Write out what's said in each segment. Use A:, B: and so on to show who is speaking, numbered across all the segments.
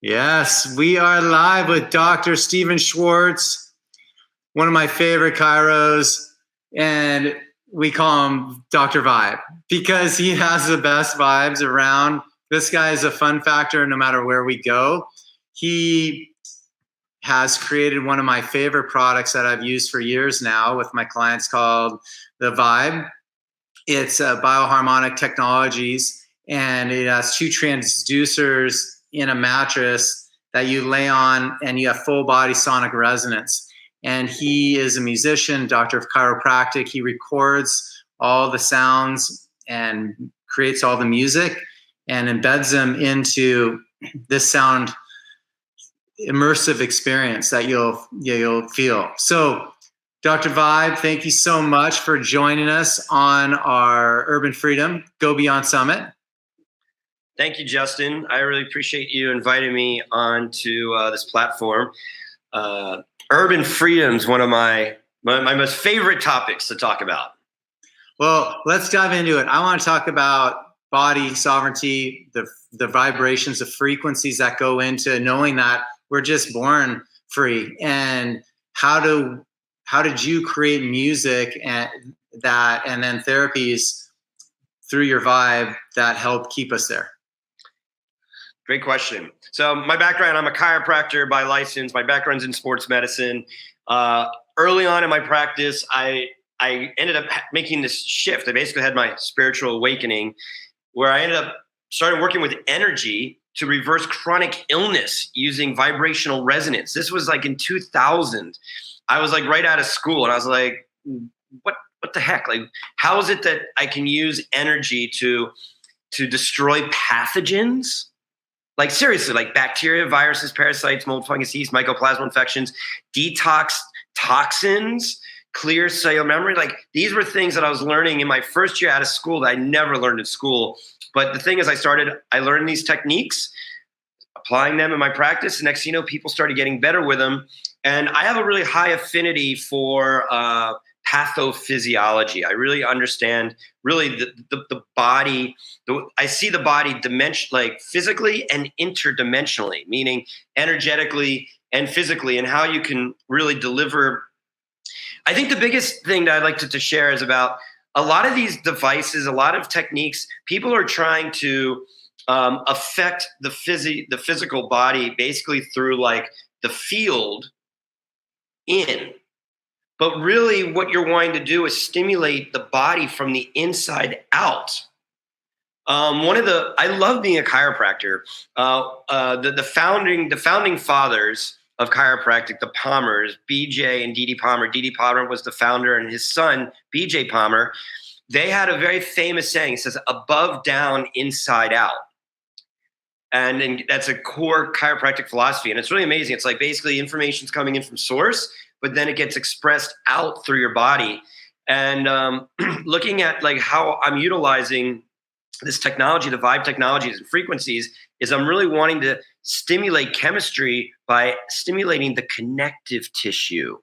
A: Yes, we are live with Dr. Stephen Schwartz, one of my favorite chiros, and we call him Dr. Vibe because he has the best vibes around. This guy is a fun factor no matter where we go. He has created one of my favorite products that I've used for years now with my clients called the Vibe. It's Bioharmonic Technologies, and it has two transducers in a mattress that you lay on, and you have full body sonic resonance. And he is a musician, doctor of chiropractic. He records all the sounds and creates all the music and embeds them into this sound immersive experience that you'll feel. So Dr. Vibe, thank you so much for joining us on our Urban Freedom Go Beyond Summit.
B: Thank you, Justin. I really appreciate you inviting me onto this platform. Urban freedom is one of my most favorite topics to talk about.
A: Well, let's dive into it. I want to talk about body sovereignty, the vibrations, the frequencies that go into knowing that we're just born free, and how did you create music and then therapies through your Vibe that help keep us there?
B: Great question. So my background, I'm a chiropractor by license. My background's in sports medicine. Early on in my practice, I ended up making this shift. I basically had my spiritual awakening where I ended up started working with energy to reverse chronic illness using vibrational resonance. This was like in 2000. I was like right out of school, and I was like, what the heck? Like, how is it that I can use energy to destroy pathogens? Like seriously, like bacteria, viruses, parasites, mold, fungus, yeast, mycoplasma infections, detox toxins, clear cellular memory. Like these were things that I was learning in my first year out of school that I never learned in school. But the thing is, I learned these techniques, applying them in my practice. And next thing you know, people started getting better with them. And I have a really high affinity for pathophysiology. I really understand really the body. I see the body like physically and interdimensionally, meaning energetically and physically, and how you can really deliver. I think the biggest thing that I'd like to share is about a lot of these devices, a lot of techniques. People are trying to affect the physical body basically through like the field in. But really what you're wanting to do is stimulate the body from the inside out. I love being a chiropractor. The founding fathers of chiropractic, the Palmers, BJ and Dee Dee Palmer. Dee Dee Palmer was the founder, and his son, BJ Palmer, they had a very famous saying. It says, above, down, inside out. And that's a core chiropractic philosophy. And it's really amazing. It's like basically information's coming in from source, but then it gets expressed out through your body. And looking at like how I'm utilizing this technology, the Vibe technologies and frequencies, is I'm really wanting to stimulate chemistry by stimulating the connective tissue.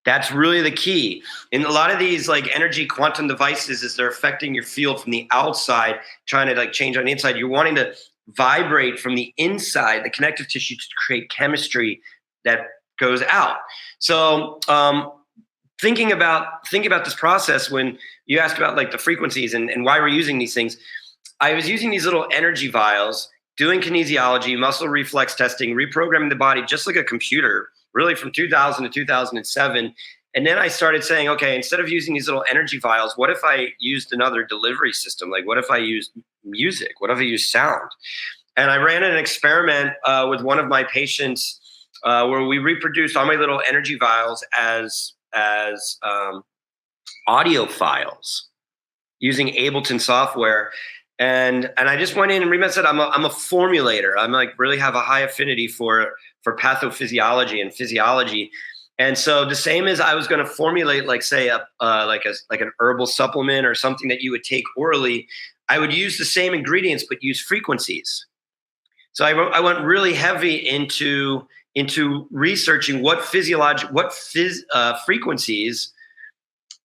B: That's really the key. In a lot of these like energy quantum devices, is they're affecting your field from the outside, trying to like change on the inside. You're wanting to vibrate from the inside, the connective tissue, to create chemistry that goes out. So thinking about this process, when you asked about like the frequencies and why we're using these things, I was using these little energy vials, doing kinesiology, muscle reflex testing, reprogramming the body just like a computer, really from 2000 to 2007. And then I started saying, okay, instead of using these little energy vials, what if I used another delivery system? Like what if I used music? What if I used sound? And I ran an experiment with one of my patients where we reproduced all my little energy vials as audio files using Ableton software. And I just went in and remember said, I'm a formulator. I'm like really have a high affinity for pathophysiology and physiology. And so the same as I was going to formulate, like say like an herbal supplement or something that you would take orally, I would use the same ingredients, but use frequencies. So I went really heavy into researching what frequencies,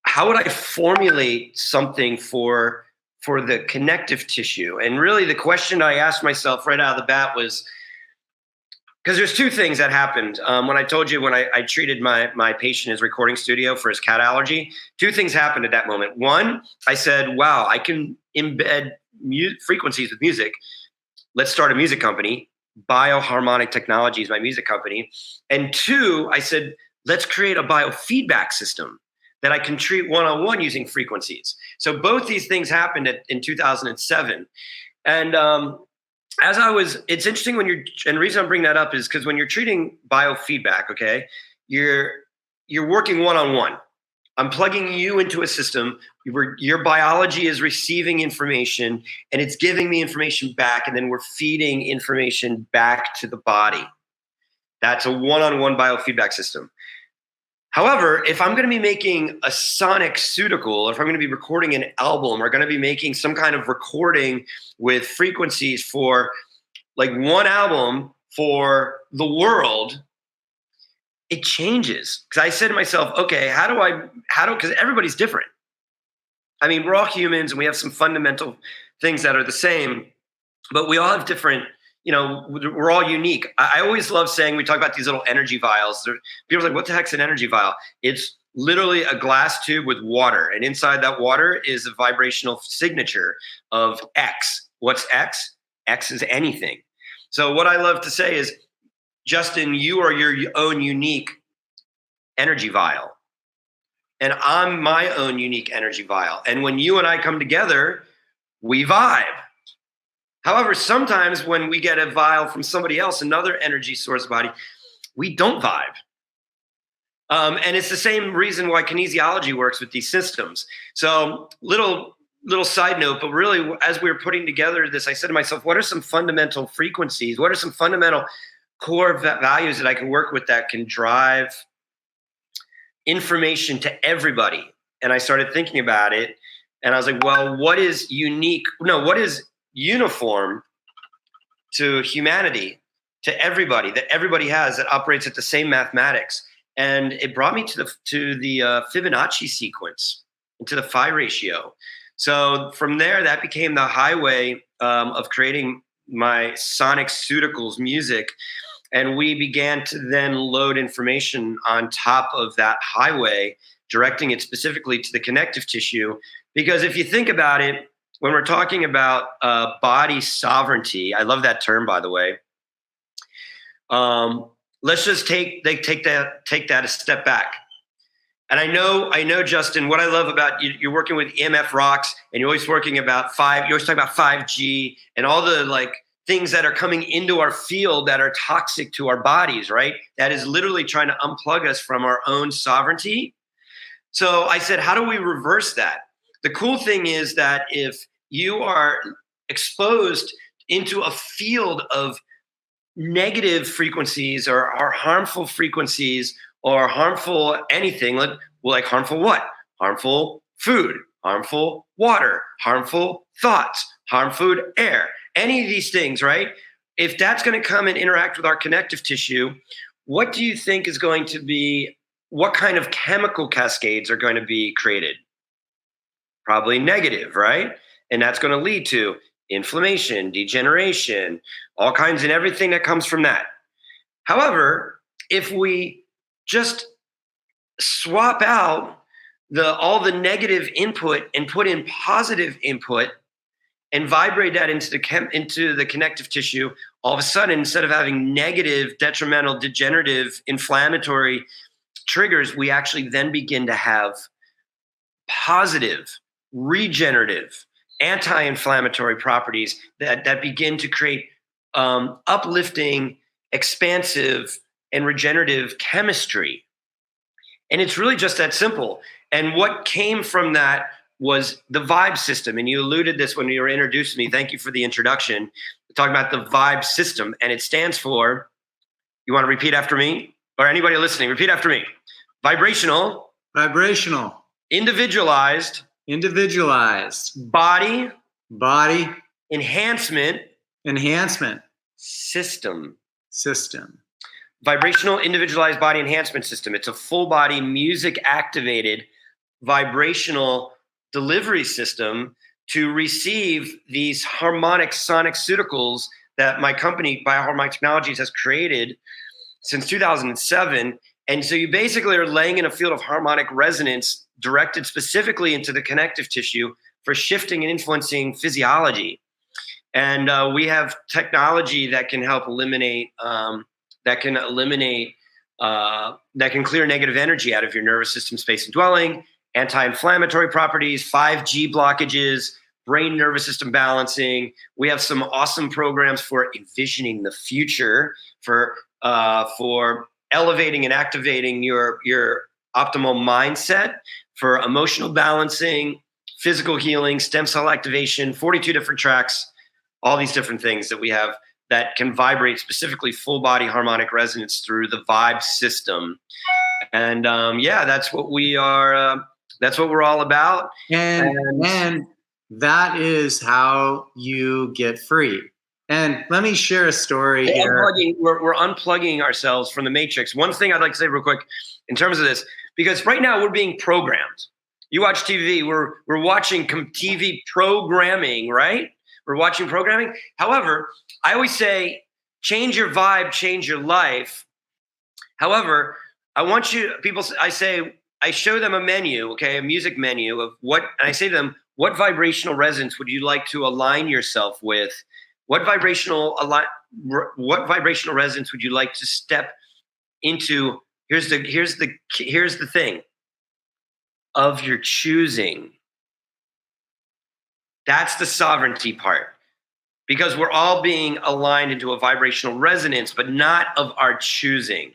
B: how would I formulate something for the connective tissue? And really the question I asked myself right out of the bat was, because there's two things that happened. When I told you when I treated my patient in his recording studio for his cat allergy, two things happened at that moment. One, I said, wow, I can embed frequencies with music. Let's start a music company. Bioharmonic Technologies, my music company. And two, I said, let's create a biofeedback system that I can treat one-on-one using frequencies. So both these things happened in 2007. And it's interesting when and the reason I'm bringing that up is because when you're treating biofeedback, okay, you're working one-on-one. I'm plugging you into a system where your biology is receiving information and it's giving me information back, and then we're feeding information back to the body. That's a one-on-one biofeedback system. However, if I'm going to be making a sonic ceutical, or if I'm going to be recording an album, or going to be making some kind of recording with frequencies for like one album for the world, it changes. Because I said to myself, okay, because everybody's different. I mean, we're all humans and we have some fundamental things that are the same, but we all have different, we're all unique. I always love saying, we talk about these little energy vials. People are like, what the heck's an energy vial? It's literally a glass tube with water. And inside that water is a vibrational signature of X. What's X? X is anything. So what I love to say is, Justin, you are your own unique energy vial. And I'm my own unique energy vial. And when you and I come together, we vibe. However, sometimes when we get a vial from somebody else, another energy source body, we don't vibe. And it's the same reason why kinesiology works with these systems. So little side note, but really as we were putting together this, I said to myself, what are some fundamental frequencies? What are some fundamental core values that I can work with that can drive information to everybody? And I started thinking about it, and I was like, well, what is uniform to humanity, to everybody, that everybody has, that operates at the same mathematics? And it brought me to the Fibonacci sequence, and to the phi ratio. So from there, that became the highway of creating my sonic ceuticals music. And we began to then load information on top of that highway, directing it specifically to the connective tissue. Because if you think about it, when we're talking about body sovereignty, I love that term, by the way. Let's just take that a step back. And I know, Justin, what I love about you, you're working with EMF rocks, and you're always working about you're always talking about 5G and all the things that are coming into our field that are toxic to our bodies, right? That is literally trying to unplug us from our own sovereignty. So I said, how do we reverse that? The cool thing is that if you are exposed into a field of negative frequencies or harmful frequencies or harmful anything, like harmful what? Harmful food, harmful water, harmful thoughts, harmful air, any of these things, right? If that's going to come and interact with our connective tissue, what do you think is going to be, what kind of chemical cascades are going to be created? Probably negative, right? And that's going to lead to inflammation, degeneration, all kinds, and everything that comes from that. However, if we just swap out all the negative input and put in positive input and vibrate that into the connective tissue, all of a sudden, instead of having negative, detrimental, degenerative, inflammatory triggers, we actually then begin to have positive, regenerative, anti-inflammatory properties that begin to create uplifting, expansive, and regenerative chemistry. And it's really just that simple. And what came from that was the vibe system. And you alluded this when you were introducing me. Thank you for the introduction. We're talking about the vibe system. And it stands for, you want to repeat after me? Or anybody listening, repeat after me. Vibrational. Individualized. Body. Enhancement. System. Vibrational individualized body enhancement system. It's a full body music activated vibrational delivery system to receive these harmonic sonic ceuticals that my company, Bioharmonic Technologies, has created since 2007. And so you basically are laying in a field of harmonic resonance directed specifically into the connective tissue for shifting and influencing physiology. And we have technology that can help eliminate, that can clear negative energy out of your nervous system, space and dwelling, anti-inflammatory properties, 5G blockages, brain nervous system balancing. We have some awesome programs for envisioning the future, for elevating and activating your optimal mindset, for emotional balancing, physical healing, stem cell activation, 42 different tracks, all these different things that we have that can vibrate specifically full body harmonic resonance through the vibe system. And that's what we are. That's what we're all about.
A: And that is how you get free. And let me share a story here.
B: We're unplugging ourselves from the matrix. One thing I'd like to say real quick in terms of this, because right now we're being programmed. You watch TV, we're watching TV programming, right? We're watching programming. However, I always say, change your vibe, change your life. However, I show them a menu, okay, a music menu of what, and I say to them, what vibrational resonance would you like to align yourself with? What vibrational resonance would you like to step into? Here's the thing, of your choosing. That's the sovereignty part, because we're all being aligned into a vibrational resonance, but not of our choosing.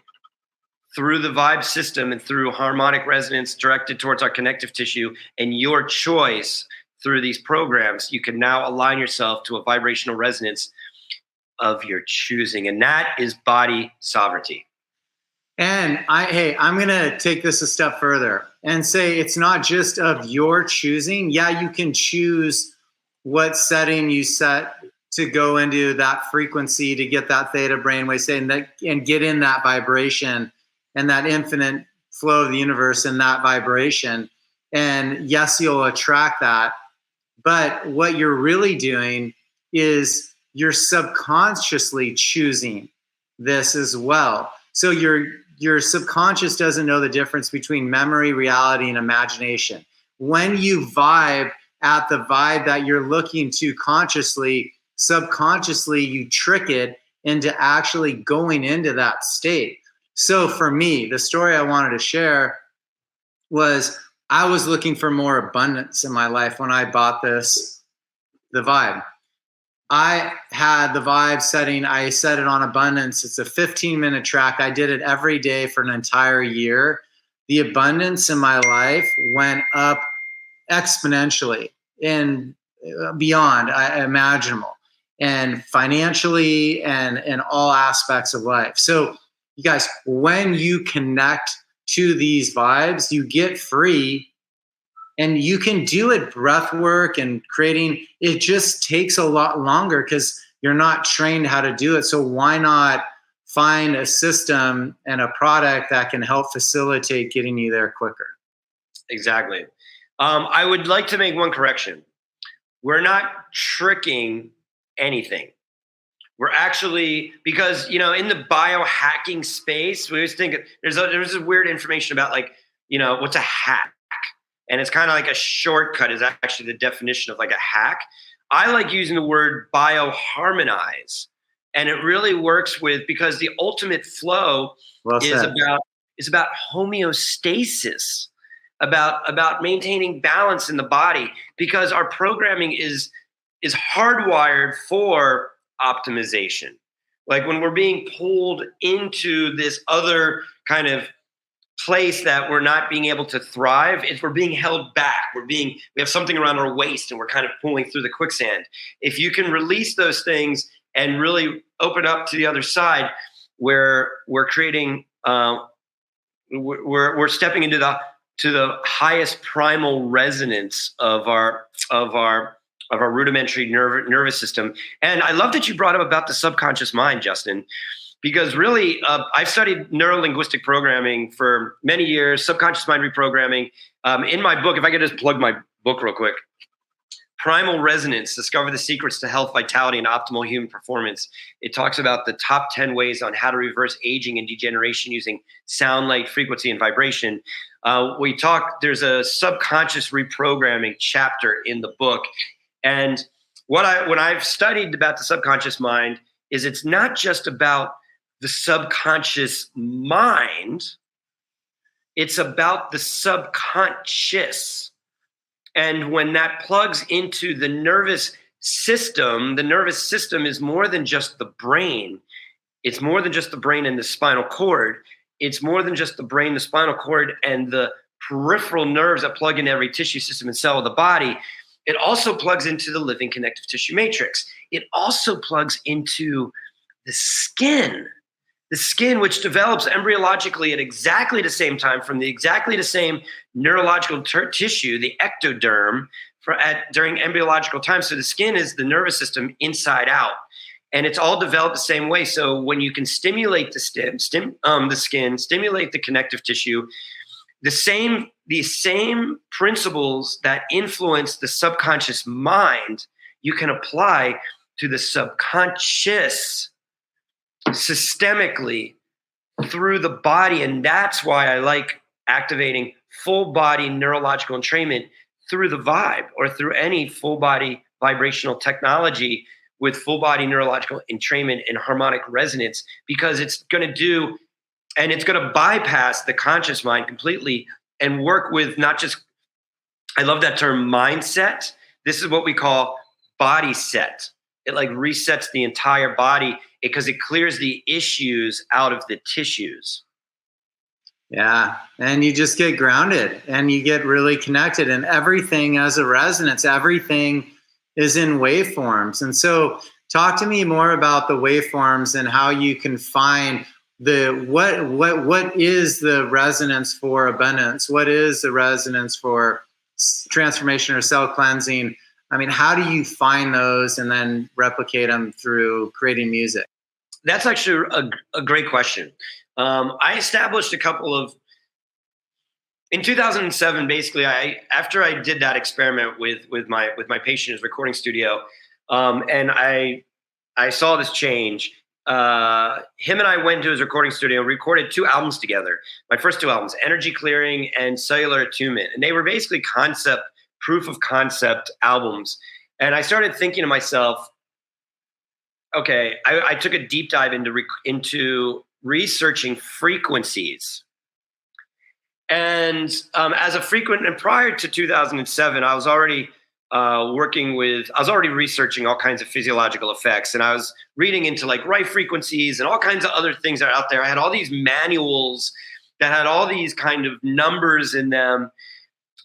B: Through the vibe system and through harmonic resonance directed towards our connective tissue and your choice through these programs, you can now align yourself to a vibrational resonance of your choosing. And that is body sovereignty.
A: And I'm going to take this a step further and say it's not just of your choosing. Yeah, you can choose what setting you set to go into that frequency to get that theta brainwave state and get in that vibration and that infinite flow of the universe in that vibration. And yes, you'll attract that. But what you're really doing is you're subconsciously choosing this as well. So your subconscious doesn't know the difference between memory, reality, and imagination. When you vibe at the vibe that you're looking to consciously, subconsciously, you trick it into actually going into that state. So for me, the story I wanted to share was I was looking for more abundance in my life when I bought the vibe. I had the vibe setting. I set it on abundance. It's a 15-minute track. I did it every day for an entire year. The abundance in my life went up exponentially and beyond imaginable, and financially and in all aspects of life. So you guys, when you connect to these vibes, you get free. And you can do it breath work and creating. It just takes a lot longer because you're not trained how to do it. So why not find a system and a product that can help facilitate getting you there quicker?
B: Exactly. I would like to make one correction. We're not tricking anything. We're actually, because, in the biohacking space, we always think there's this weird information about what's a hack? And it's kind of like a shortcut is actually the definition of like a hack. I like using the word bioharmonize. And it really works because the ultimate flow is about homeostasis, about maintaining balance in the body, because our programming is hardwired for optimization. Like when we're being pulled into this other kind of place that we're not being able to thrive, we're being held back. We have something around our waist and we're kind of pulling through the quicksand. If you can release those things and really open up to the other side, where we're creating, we're stepping into the highest primal resonance of our rudimentary nervous system. And I love that you brought up about the subconscious mind, Justin. Because really, I've studied neuro-linguistic programming for many years, subconscious mind reprogramming. In my book, if I could just plug my book real quick, Primal Resonance, Discover the Secrets to Health, Vitality, and Optimal Human Performance. It talks about the top 10 ways on how to reverse aging and degeneration using sound, light, frequency, and vibration. There's a subconscious reprogramming chapter in the book. And when I've studied about the subconscious mind is it's not just about the subconscious mind, it's about the subconscious. And when that plugs into the nervous system is more than just the brain. It's more than just the brain and the spinal cord. It's more than just the brain, the spinal cord, and the peripheral nerves that plug in every tissue system and cell of the body. It also plugs into the living connective tissue matrix. It also plugs into the skin, which develops embryologically at exactly the same time from exactly the same neurological tissue, the ectoderm, during embryological time. So the skin is the nervous system inside out, and it's all developed the same way. So when you can stimulate the skin, stimulate the connective tissue, the same principles that influence the subconscious mind, you can apply to the subconscious systemically through the body. And that's why I like activating full body neurological entrainment through the vibe or through any full body vibrational technology with full body neurological entrainment and harmonic resonance, because it's going to bypass the conscious mind completely and work with not just, I love that term, mindset. This is what we call body set. It like resets the entire body because it clears the issues out of the tissues.
A: Yeah. And you just get grounded and you get really connected, and everything has a resonance. Everything is in waveforms. And so talk to me more about the waveforms and how you can find what is the resonance for abundance? What is the resonance for transformation or cell cleansing? I mean, how do you find those and then replicate them through creating music?
B: That's actually a great question. I established a couple of, in 2007, basically, after I did that experiment with my patient in his recording studio, and I saw this change. Him and I went to his recording studio and recorded 2 albums together. My first 2 albums, Energy Clearing and Cellular Attunement, and they were basically proof of concept albums. And I started thinking to myself, okay, I took a deep dive into researching frequencies. And and prior to 2007, I was already researching all kinds of physiological effects, and I was reading into like right frequencies and all kinds of other things that are out there. I had all these manuals that had all these kind of numbers in them,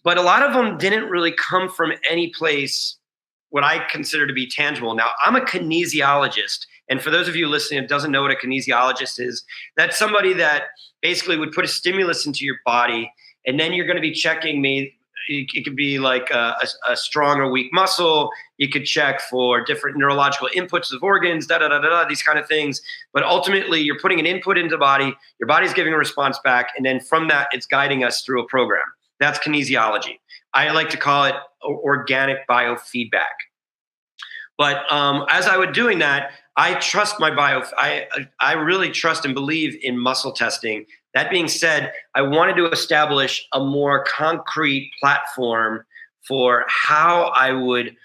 B: but a lot of them didn't really come from any place what I consider to be tangible. Now, I'm a kinesiologist, and for those of you listening that doesn't know what a kinesiologist is, that's somebody that basically would put a stimulus into your body, and then you're going to be checking it could be like a strong or weak muscle. You could check for different neurological inputs of organs, these kind of things. But ultimately, you're putting an input into the body. Your body's giving a response back. And then from that, it's guiding us through a program. That's kinesiology. I like to call it organic biofeedback. But as I was doing that, I trust I really trust and believe in muscle testing. That being said, I wanted to establish a more concrete platform for how I would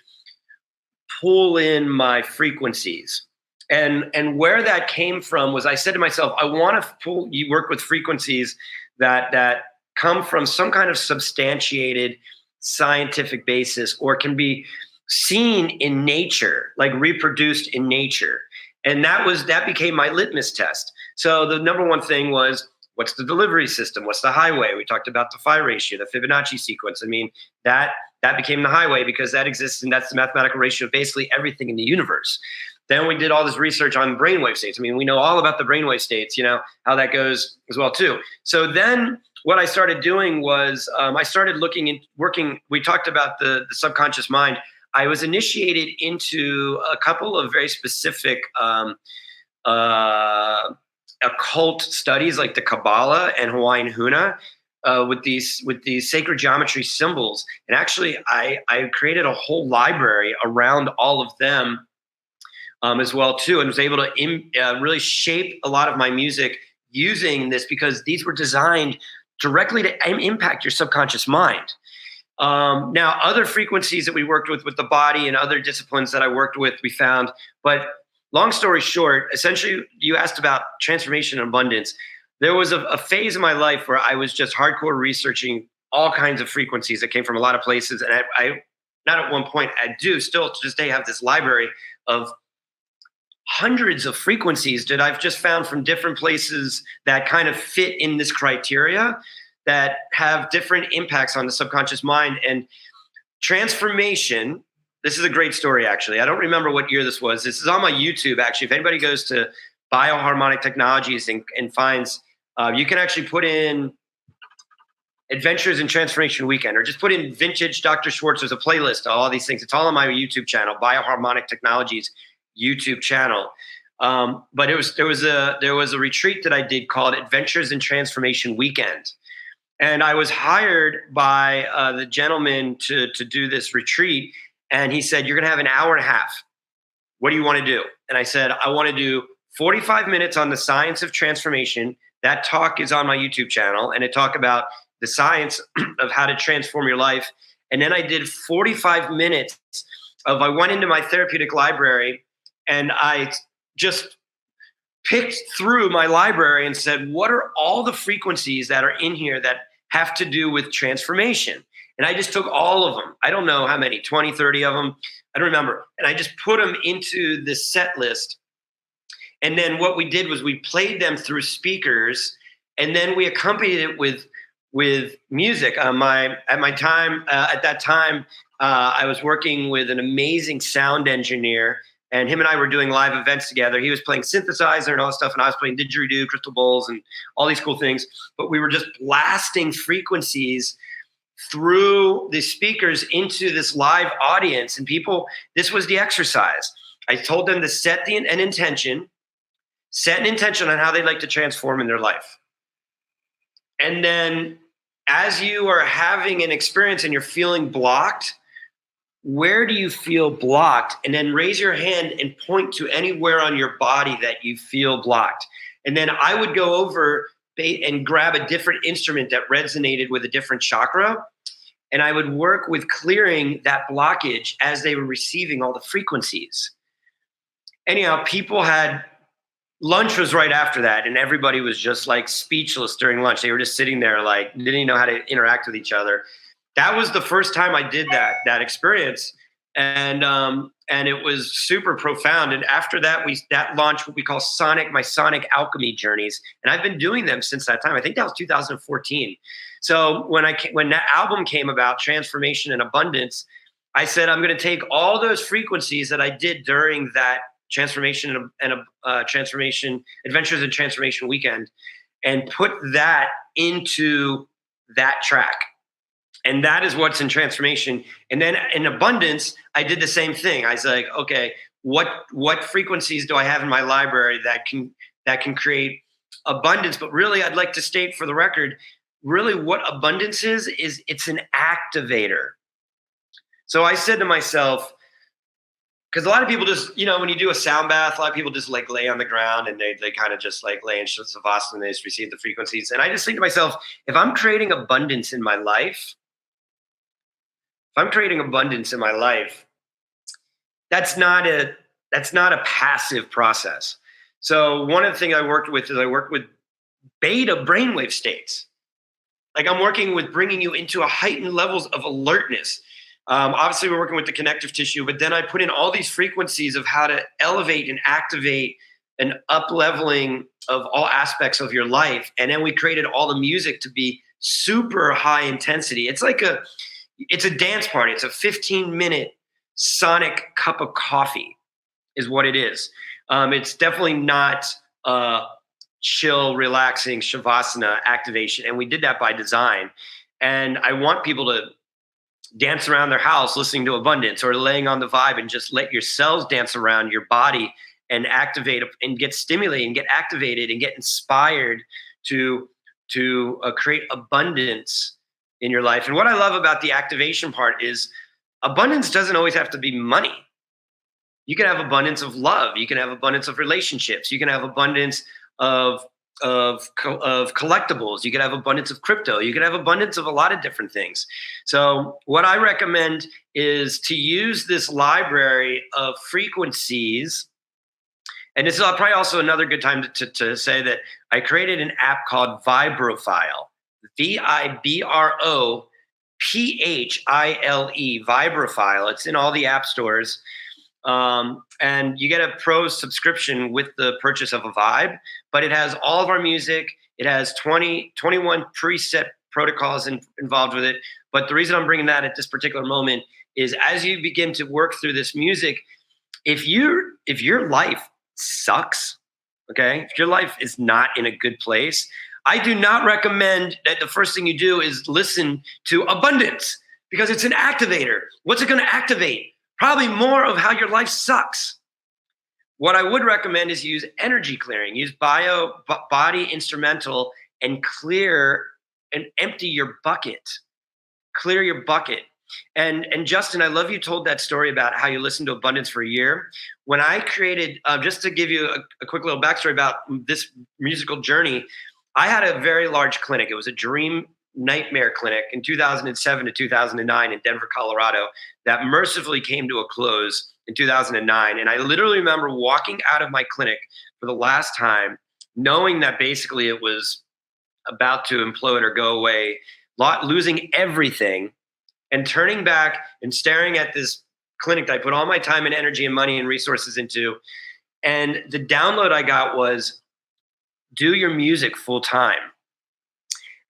B: pull in my frequencies. And where that came from was I said to myself, I want to work with frequencies that come from some kind of substantiated scientific basis or can be seen in nature, like reproduced in nature. And that became my litmus test. So the number one thing was, what's the delivery system? What's the highway? We talked about the phi ratio, the Fibonacci sequence. I mean, that became the highway because that exists, and that's the mathematical ratio of basically everything in the universe. Then we did all this research on brainwave states. I mean, we know all about the brainwave states, how that goes as well too. So then what I started doing was I started working. We talked about the subconscious mind. I was initiated into a couple of very specific occult studies like the Kabbalah and Hawaiian Huna. with these sacred geometry symbols. And actually, I created a whole library around all of them as well too, and was able to really shape a lot of my music using this, because these were designed directly to impact your subconscious mind. Now, other frequencies that we worked with the body and other disciplines that I worked with, we found. But long story short, essentially, you asked about transformation and abundance. There was a phase in my life where I was just hardcore researching all kinds of frequencies that came from a lot of places. And I not at one point, I do still to this day have this library of hundreds of frequencies that I've just found from different places that kind of fit in this criteria, that have different impacts on the subconscious mind. And transformation, this is a great story, actually. I don't remember what year this was. This is on my YouTube, actually. If anybody goes to Bioharmonic Technologies and finds, you can actually put in Adventures in Transformation Weekend, or just put in vintage Dr. Schwartz. There's a playlist of all these things. It's all on my YouTube channel, Bioharmonic Technologies YouTube channel. But there was a retreat that I did called Adventures in Transformation Weekend. And I was hired by the gentleman to do this retreat. And he said, you're going to have an hour and a half. What do you want to do? And I said, I want to do 45 minutes on the science of transformation. That talk is on my YouTube channel. And it talked about the science of how to transform your life. And then I did 45 minutes I went into my therapeutic library, and I just picked through my library and said, what are all the frequencies that are in here that have to do with transformation? And I just took all of them. I don't know how many, 20, 30 of them. I don't remember. And I just put them into this set list. And then what we did was we played them through speakers, and then we accompanied it with music. At that time, I was working with an amazing sound engineer, and him and I were doing live events together. He was playing synthesizer and all that stuff, and I was playing didgeridoo, crystal bowls, and all these cool things. But we were just blasting frequencies through the speakers into this live audience. And people, this was the exercise. I told them to set an intention on how they'd like to transform in their life. And then as you are having an experience and you're feeling blocked, where do you feel blocked? And then raise your hand and point to anywhere on your body that you feel blocked. And then I would go over and grab a different instrument that resonated with a different chakra. And I would work with clearing that blockage as they were receiving all the frequencies. Anyhow, lunch was right after that, and everybody was just like speechless during lunch. They were just sitting there like didn't even know how to interact with each other. That was the first time I did that experience, and it was super profound. And after that, that launched what we call my sonic alchemy journeys, and I've been doing them since that time. I think that was 2014. So when that album came about, Transformation and Abundance, I said I'm going to take all those frequencies that I did during that transformation and transformation adventures and transformation weekend, and put that into that track. And that is what's in transformation. And then in abundance, I did the same thing. I was like, okay, what frequencies do I have in my library that can create abundance? But really, I'd like to state for the record, really what abundance is it's an activator. So I said to myself, because a lot of people just, when you do a sound bath, a lot of people just like lay on the ground and they kind of just like lay in Shavasana and they just receive the frequencies. And I just think to myself, if I'm creating abundance in my life, that's not a passive process. So one of the things I worked with beta brainwave states. Like I'm working with bringing you into a heightened levels of alertness. Obviously, we're working with the connective tissue, but then I put in all these frequencies of how to elevate and activate an up-leveling of all aspects of your life. And then we created all the music to be super high intensity. It's a dance party. It's a 15-minute sonic cup of coffee is what it is. It's definitely not chill, relaxing Shavasana activation. And we did that by design. And I want people to dance around their house listening to abundance, or laying on the vibe, and just let your cells dance around your body and activate and get stimulated and get activated and get inspired to to create abundance in your life. And what I love about the activation part is abundance doesn't always have to be money. You can have abundance of love. You can have abundance of relationships. You can have abundance of collectibles. You can have abundance of crypto. You can have abundance of a lot of different things. So what I recommend is to use this library of frequencies. And this is probably also another good time to say that I created an app called Vibrophile, Vibrophile, Vibrophile. It's in all the app stores. And you get a pro subscription with the purchase of a Vibe, but it has all of our music. It has 21 preset protocols involved with it. But the reason I'm bringing that at this particular moment is as you begin to work through this music, if your life sucks, okay, if your life is not in a good place, I do not recommend that the first thing you do is listen to abundance, because it's an activator. What's it going to activate? Probably more of how your life sucks. What I would recommend is use energy clearing, use body instrumental, and clear and empty your bucket. Clear your bucket. And Justin, I love you told that story about how you listened to abundance for a year. When I created, just to give you a quick little backstory about this musical journey, I had a very large clinic. It was a dream nightmare clinic in 2007 to 2009 in Denver, Colorado, that mercifully came to a close in 2009. And I literally remember walking out of my clinic for the last time, knowing that basically it was about to implode or go away, losing everything, and turning back and staring at this clinic that I put all my time and energy and money and resources into. And the download I got was, do your music full time.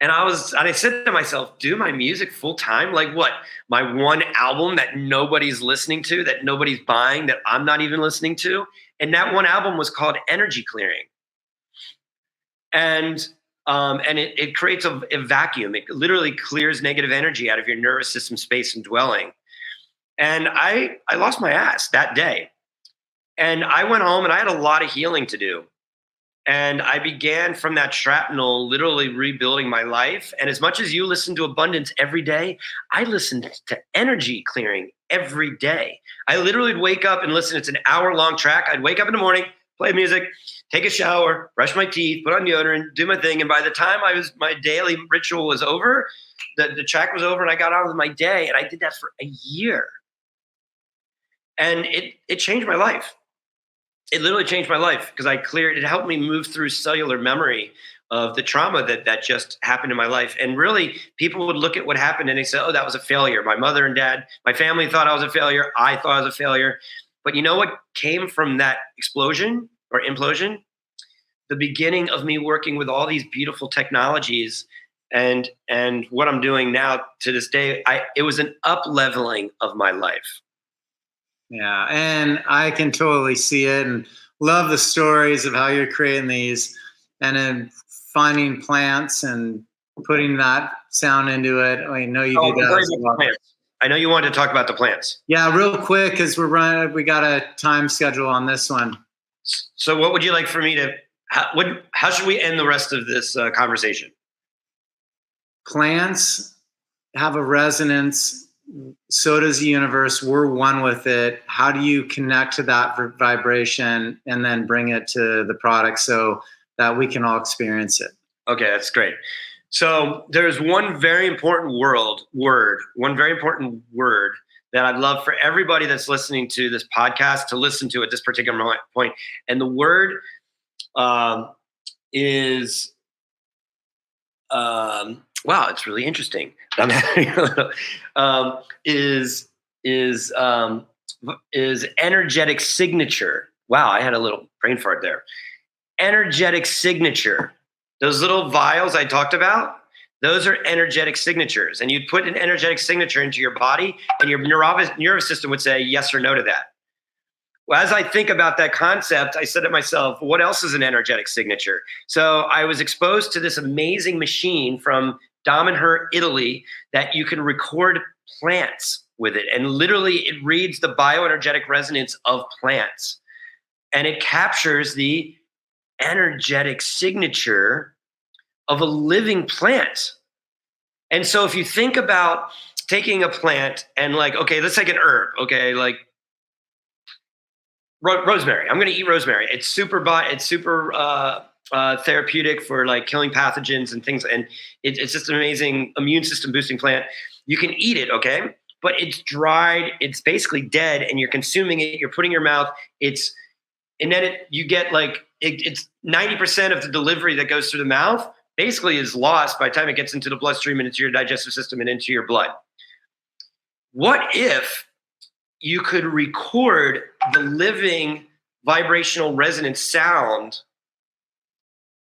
B: And I said to myself, do my music full time? Like what? My one album that nobody's listening to, that nobody's buying, that I'm not even listening to? And that one album was called Energy Clearing. And it creates a vacuum. It literally clears negative energy out of your nervous system space and dwelling. And I lost my ass that day. And I went home and I had a lot of healing to do. And I began from that shrapnel, literally rebuilding my life. And as much as you listen to abundance every day, I listened to energy clearing every day. I literally would wake up and listen. It's an hour-long track. I'd wake up in the morning, play music, take a shower, brush my teeth, put on deodorant, do my thing. And by the time my daily ritual was over, the track was over, and I got on with my day. And I did that for a year. And it changed my life. It literally changed my life because it helped me move through cellular memory of the trauma that just happened in my life. And really, people would look at what happened and they say, oh, that was a failure. My mother and dad, my family thought I was a failure. I thought I was a failure. But you know what came from that explosion or implosion? The beginning of me working with all these beautiful technologies and what I'm doing now to this day. It was an up-leveling of my life.
A: Yeah, and I can totally see it and love the stories of how you're creating these and then finding plants and putting that sound into it. I know you do that as well.
B: I know you wanted to talk about the plants.
A: Yeah, real quick, because we got a time schedule on this one.
B: So what would you like for me to, how should we end the rest of this conversation?
A: Plants have a resonance. So does the universe. We're one with it. How do you connect to that vibration and then bring it to the product so that we can all experience it? Okay,
B: that's great. So there's one very important word that I'd love for everybody that's listening to this podcast to listen to at this particular point. And the word is, wow, it's really interesting. Is energetic signature. Wow, I had a little brain fart there. Energetic signature. Those little vials I talked about, those are energetic signatures. And you'd put an energetic signature into your body and your nervous system would say yes or no to that. Well, as I think about that concept, I said to myself, what else is an energetic signature? So I was exposed to this amazing machine from Damanhur, Italy, that you can record plants with it. And literally it reads the bioenergetic resonance of plants. And it captures the energetic signature of a living plant. And so if you think about taking a plant and like, okay, let's take an herb, okay, like rosemary. I'm going to eat rosemary. It's super therapeutic for like killing pathogens and things. And it's just an amazing immune system boosting plant. You can eat it, okay? But it's dried. It's basically dead, and you're consuming it. You're putting it in your mouth. And then you get like it's 90% of the delivery that goes through the mouth basically is lost by the time it gets into the bloodstream and into your digestive system and into your blood. What if you could record the living vibrational resonance sound